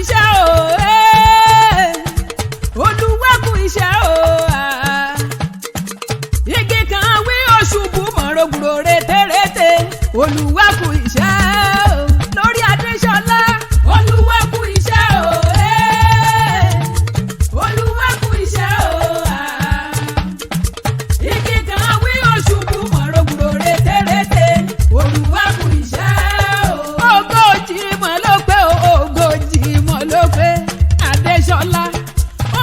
iṣẹ́ o Olúwa kú iṣẹ́ o igi kan wí oṣùbù mọ̀rọ̀gbùrò rétérété Olúwa kú iṣẹ́ o lórí Adéṣọlá Olúwa kú iṣẹ́ o Olúwa kú iṣẹ́ o igi kan wí oṣùbù mọ̀rọ̀gbùrò rétérété Olúwa kú iṣẹ́ o ogójì mọ̀ ló pé ogójì mọ̀ ló pé Adéṣọlá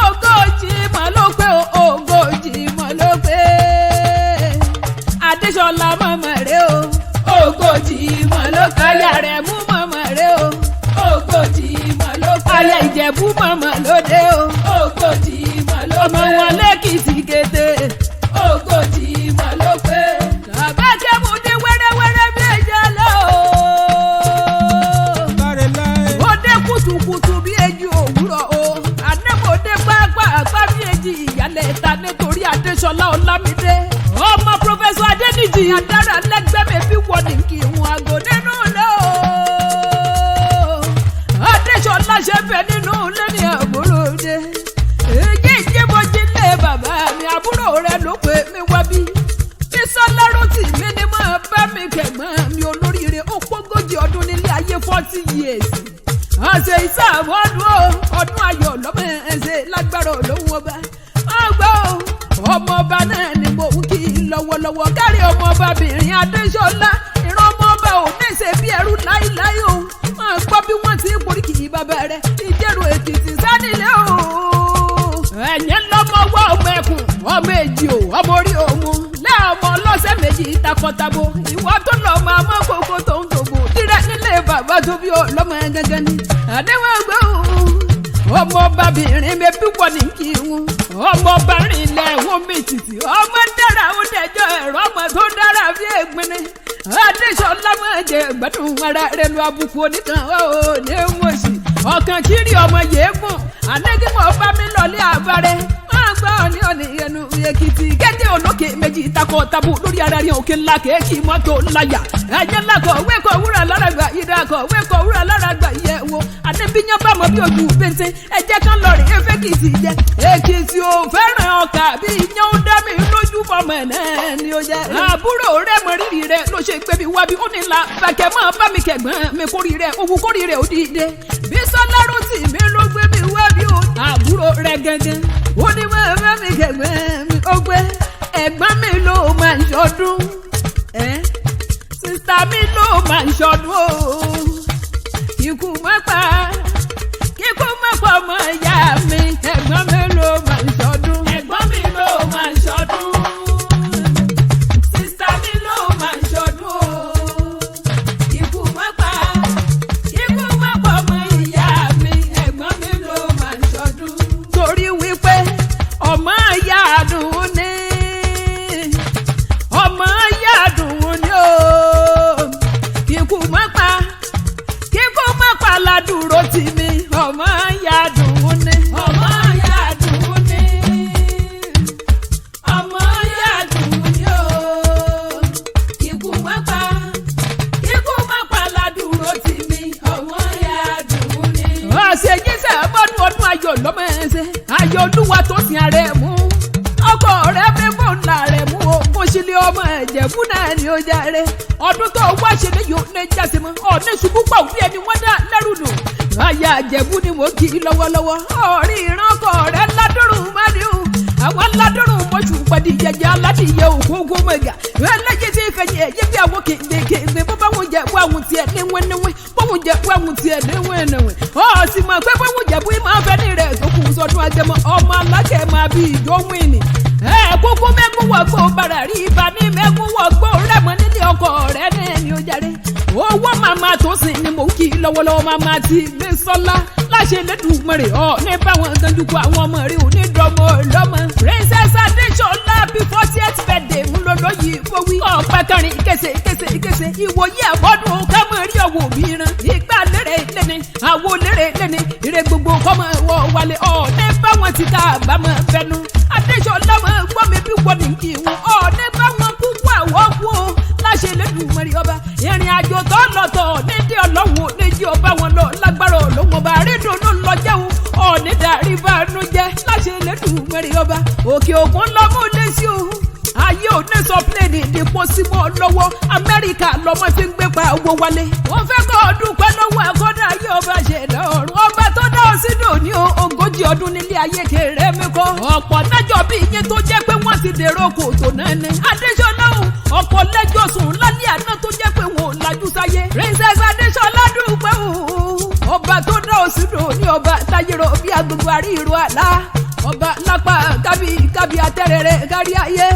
ogójì mọ̀ ló pé ogójì mọ̀ ló pé Adéṣọlá mọ̀mọ́ rẹ o ogójì mọ̀ ló pé aya rẹ̀ mú mọ̀mọ́ rẹ o ogójì mọ̀ ló pé aya Ìjẹ̀bú mọ̀mọ́ lóde o ogójì mọ̀ ló pé ọmọ wọn lẹ́kìtì kété ogójì mọ̀ ló pé Labakeakewi dé wẹ́rẹ́wẹ́rẹ́ bí ẹ̀jẹ̀ lọ o dé kùtùkùtù bí èjì òwúrọ̀ o àdébòde pápá bí èjì ìyálẹ̀ ta nítorí Adéṣọlá Ọlámídé ọmọ pọfẹsọ Adéníjì adára lẹ́gbẹ̀mí bí wọ́n ní kí wọ́n àgọ́ nínú ilé o Adéṣọlá ṣe bẹ̀ nínú ilé ní àbúrò dé èyí ìjẹ́bọ̀jì lé bàbá mi àbúrò rẹ̀ ló pé mi wá bí Bísọ́lá Rótì mi ni mo bá mi kẹ̀gbọ́n mi olóríire ó pógójì ọdún nílé ayé 40 years àṣẹ ìsàmọ́dún ọdún ayọ̀ lọ́mọ ẹ̀ṣẹ̀ lágbára olóhùn ọba ọgbọ́ ọmọọba náà ni mo ń kí lọ́wọ́lọ́wọ́ kárí ọmọọbabìnrin Adéṣọlá ìran ọmọọba ò ní ṣe bí ẹrú láíláí o máa gbọ́ bí wọ́n ti ń poríkì bàbá rẹ̀ ìjẹ́rù Èkìtì sánilẹ̀ o ẹ̀yẹ́ lọ́mọwọ́ ọmọ ẹkùn ọmọ èjì o ọmọ orí òmu lẹ́ ọmọ ọlọ́sẹ̀ méjì takọtabo ìwọ tó lọ máa mọ́ kókó tó ń tògbò dírẹ́ nílé bàbá tó bí ọlọ́mọ gẹ́gẹ́ ni àdéhùn ẹgbẹ́ ọmọọbabìnrin mi bí wọ́n ní kí wọn ọmọọbìnrin ilẹ̀ wọn mi tìtì ọmọ dára ó dẹjọ́ ẹ̀rọ ọmọ tó dára bí ègbìnì Adéṣọlá máa jẹ gbádùn ara rẹ̀ lu àbùkù oníkan ó ní mọ̀ọ́sì ọ̀kan kiri ọmọ yéégùn ànẹ́gìmọ̀ bá mi lọlé àbárẹ̀ máa gbọ́ ní ọ̀nì ẹnu Èkìtì gẹ́gẹ́ olókè méjì takọ̀ tabu lórí ara rẹ̀ òkè ńlá kéèkì mọ́tò ńláyà ẹ̀jẹ̀ ńlá kọ̀ wékọ̀ wúrà láràgbà ìdá kọ̀ wékọ̀ wúrà láràgbà ìyẹ̀wò àdébíyàn bá mọ̀ bí ojú bẹ́ntẹ́ ẹ̀jẹ̀ kan lọ rí efé Èkìtì jẹ Èkìtì ò fẹ́ràn ọkà bí iyán ó dá mi lójú fọmọ ẹ̀ náà ni ó jẹ́ àbúrò rẹ̀ mọ rírì rẹ̀ ló ṣe gbé mi wá bí ó ní Làbákẹ́ mọ́ bá mi kẹ̀gbọ́n mi kórì rẹ̀ òwú kórì rẹ̀ ó dìde Bísọ́lá Rótì mi ló gbé mi wá bí ó àbúrò rẹ̀ gẹ́gẹ́ ó ní mọ́ bá mi kẹ̀gbọ́n mi ó gbé ẹ̀gbọ́n mi ló máa ń ṣọdún sísá mi ló máa ń ṣọdún o ikú mọ́pá ọmọ ìyá mi ẹ̀gbọ́n mi ló máa ń ṣọdún ẹ̀gbọ́n mi ló máa ń ṣọdún sísá mi ló máa ń ṣọdún o ikú mọ́pá ọmọ ìyá mi ẹ̀gbọ́n mi ló máa ń ṣọdún torí wípé ọmọ ìyá àdùn ní ọmọ ìyá àdùn ní o ikú mọ́pá ládùúró tì mí ọmọ ìyá àdùn ní ọmọ ìyá àdùn ní ọmọ ìyá àdùn ní o ikú mọ́pá ládùúró tì mí ọmọ ìyá àdùn ní. ọ̀sẹ̀ jíṣẹ́ bọ́dún ọdún ayọ̀ lọ́mọ ẹ̀ṣẹ̀ ayọ̀ Olúwa tó sin ààrẹ mú ọkọ rẹ fẹ́ fọ́nà rẹ̀ mú o kó sílé ọmọ Ìjẹ̀bú náà ni ó járe ọdún tó wá ṣe ní yóò ní jáse mọ́ ọ̀ní ṣubú pa òbí ẹni wọ́n dá lẹ́rù nù aya Ìjẹ̀bú ni mo kì í lọ́wọ́lọ́wọ́ ọ̀rí ìran ọkọ rẹ̀ ládùrùn mẹ́rin àwọn ládùrùn mọ́ṣù pẹ̀lú jẹjẹ aládìyẹ òkúńkú mẹ́gà ẹlẹ́jẹ̀ tí ìfẹ̀yìn ẹ̀yẹ́ bí àwọn kéde bó bá wọn jẹ̀bú àwọn tiẹ̀ níwẹ̀níwẹ̀ bó wọn jẹ̀bú àwọn tiẹ̀ níwẹ̀níwẹ̀ ọ̀ sì mọ̀ pé bó wọn jẹ̀bú máa fẹ́ ní rẹ̀ tó kù sọdún ajẹmọ́ ọmọ alákẹ́ máa bí ìjọ́wìn ni kúkú mẹ́kún wọ̀gbọ́ bàrà rí ibà ní mẹ́kún wọ̀gbọ́ rẹ̀mọ́ nílé ọkọ rẹ̀ náà ni ó jáde owó màmá tó sìn ni mò ń kí lọ́wọ́lọ́wọ́ màmá ti Bísọ́lá láṣẹ lẹ́dùnmọ̀rẹ̀ ọ̀ ní báwọn ganjú kó àwọn ọmọ rẹ̀ ò ní dọ́mọ lọ́mọ. Princess Adéṣọlá bí 40th birthday mú lọ́lọ́ yìí fowí. ọ̀pẹ kẹrin kése ìwòye àbọ̀dún kámọ́ rí ọ̀wọ̀ mìíràn. ìgbà lérè lẹ́ni àwo lérè lẹ́ni ire gbogbo kọ́mọ wọ wálé ọ̀ ní báwọn ti ká àbámọ̀ fẹnu. Adéṣọlá mọ̀ gbọ́ mi bí wọ́n ní kí wọn ọ̀ ní báwọn kúkú àwọ̀ kú o láṣẹ lẹ́dùnmọ̀rẹ̀ ọba ìrìn àjò tó lọ́tọ̀ nídìí ọlọ́run nídìí ọba wọn lọ lágbára ọlọ́run ọba rídùn lọ́ba òkè òkun lọ́mú lé sí o ayé ò ní sọ pléènì ìdìpọ sí mọ́ lọ́wọ́ Amẹ́ríkà lọ́mọ fi ń gbé pa owó wálé wọ́n fẹ́ kó dúpẹ́ lọ́wọ́ àkọ́dá ayé ọba ṣẹ̀dá ọ̀run ọba tó dá ọ sínú ní ogójì ọdún nílé ayé kéré mi kọ́ ọ̀pọ̀ lẹ́jọ́ bí iye tó jẹ́ pé wọ́n ti dèrò kòtò náà ni Adéṣọlá ọ̀pọ̀ lẹ́jọ́ sùn lálẹ́ àná tó jẹ́ pé wọn ò lajú sáyé Princess Adéṣọlá dúpẹ́ ọba tó dá ọ sínú ní ọba táyérò bí agbègbè àríyìnrò àlá ọba lápá kábí atẹ́rẹrẹ kárí ayé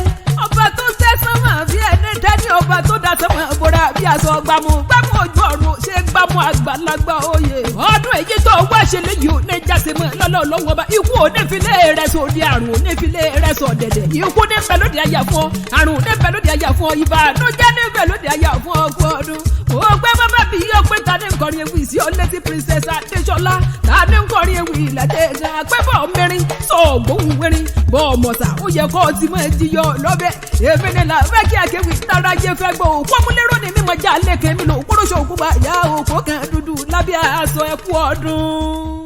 ọba tó tẹ́ sánmà bí ẹni tẹ́ni ọba tó dá sánmà bóra bí aṣọ gbàmù ojú ọ̀run ṣe gbàmù àgbàlagbà oyè ọdún èyí tó wá ṣe léyìí ò ní jáse mọ́ lọ́lọ́lọ́wọ́ ọba ikú ò ní filé rẹ̀ sọ di àrùn ò ní filé rẹ̀ sọ dẹ̀dẹ̀ ikú ní bẹ lóde àyà fún ọ àrùn ní bẹ lóde àyà fún ọ ìbànújẹ́ ní bẹ lóde àyà fún ọ kú ọdún ó gbé bàbá bí yọ pé ta ní nkọrin ewì sí ọ létí Princess Adéṣọlá ta ní nkọrin ewì ìlàjẹ gan pẹ́bọ̀ mẹ́rin sọ ògbóhùn wẹ́rin bọ́ ọmọọ̀sà ó yẹ kó o ti mọ̀ ẹ̀jìyọ lọ́bẹ̀ èmi ni Labakeakewi tára yẹ fẹ́ gbọ́ òpómúlérò ní mímọ̀ já lẹ́kẹ̀ẹ́ mi lò kúròṣò òkú bá yá òkú kan dúdú lábẹ́ aṣọ ẹ̀kú ọdún.